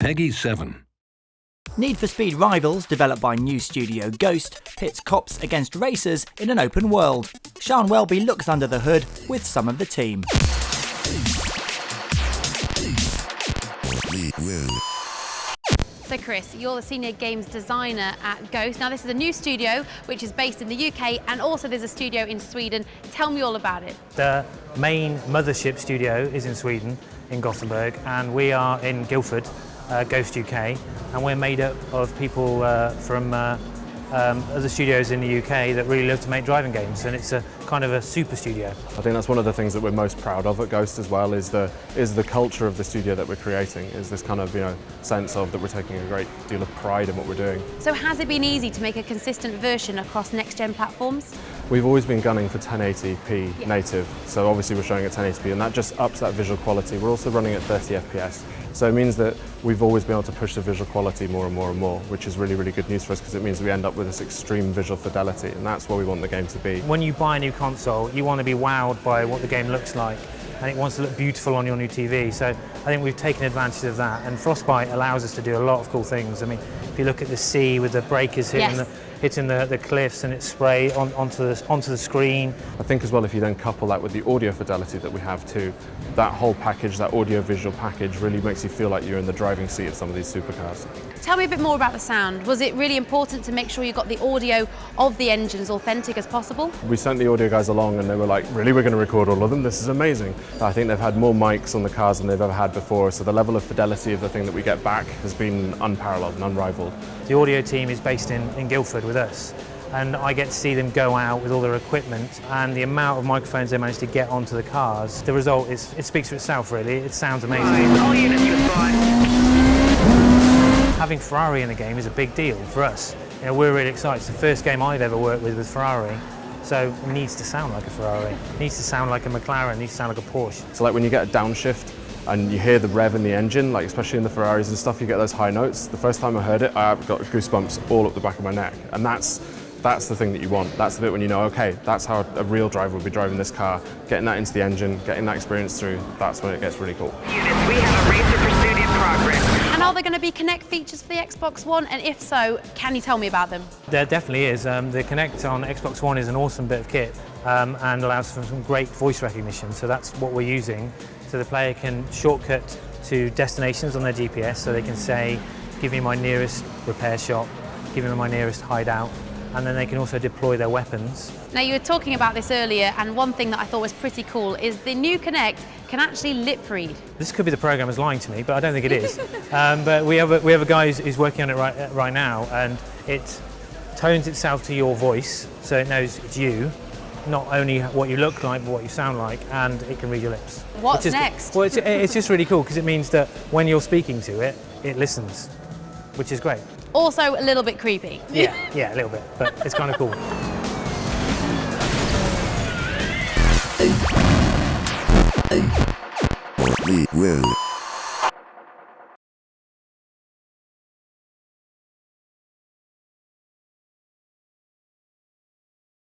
Peggy 7. Need for Speed Rivals, developed by new studio Ghost, pits cops against racers in an open world. Sian Welby looks under the hood with some of the team. So Chris, you're the senior games designer at Ghost. Now this is a new studio which is based in the UK, and also there's a studio in Sweden. Tell me all about it. The main mothership studio is in Sweden, in Gothenburg, and we are in Guildford, Ghost UK, and we're made up of people from other studios in the UK that really love to make driving games, and it's a kind of a super studio. I think that's one of the things that we're most proud of at Ghost as well, is the culture of the studio that we're creating, is this kind of sense of that we're taking a great deal of pride in what we're doing. So has it been easy to make a consistent version across next-gen platforms? We've always been gunning for 1080p native, so obviously we're showing at 1080p, and that just ups that visual quality. We're also running at 30 FPS, so it means that we've always been able to push the visual quality more and more and more, which is really, really good news for us, because it means we end up with this extreme visual fidelity, and that's where we want the game to be. When you buy a new console, you want to be wowed by what the game looks like, and it wants to look beautiful on your new TV, so I think we've taken advantage of that, and Frostbite allows us to do a lot of cool things. I mean, if you look at the sea with the breakers hitting the cliffs and it's spray onto the screen. I think as well, if you then couple that with the audio fidelity that we have too, that whole package, that audio-visual package, really makes you feel like you're in the driving seat of some of these supercars. Tell me a bit more about the sound. Was it really important to make sure you got the audio of the engines authentic as possible? We sent the audio guys along and they were like, really, we're going to record all of them? This is amazing. I think they've had more mics on the cars than they've ever had before, so the level of fidelity of the thing that we get back has been unparalleled and unrivaled. The audio team is based in Guildford with us, and I get to see them go out with all their equipment, and the amount of microphones they manage to get onto the cars, the result is, it speaks for itself really. It sounds amazing. All units respond. Having Ferrari in the game is a big deal for us. We're really excited. It's the first game I've ever worked with Ferrari, so it needs to sound like a Ferrari. It needs to sound like a McClaren, it needs to sound like a Porsche. So like when you get a downshift and you hear the rev in the engine, like especially in the Ferraris and stuff, you get those high notes. The first time I heard it, I got goosebumps all up the back of my neck, and that's the thing that you want. That's the bit when you know, okay, that's how a real driver would be driving this car, getting that into the engine, getting that experience through. That's when it gets really cool. Units, we have a racer pursuit in progress. And are there going to be Kinect features for the Xbox One? And if so, can you tell me about them? There definitely is. The Kinect on Xbox One is an awesome bit of kit and allows for some great voice recognition. So that's what we're using. So the player can shortcut to destinations on their GPS, so they can say, give me my nearest repair shop, give me my nearest hideout, and then they can also deploy their weapons. Now you were talking about this earlier, and one thing that I thought was pretty cool is the new Kinect can actually lip read. This could be the programmers lying to me, but I don't think it is. But we have a guy who's working on it right now, and it tones itself to your voice, so it knows it's you. Not only what you look like, but what you sound like, and it can read your lips. What's next? Well, it's just really cool, because it means that when you're speaking to it, it listens, which is great. Also a little bit creepy. Yeah, a little bit, but it's kind of cool. We will.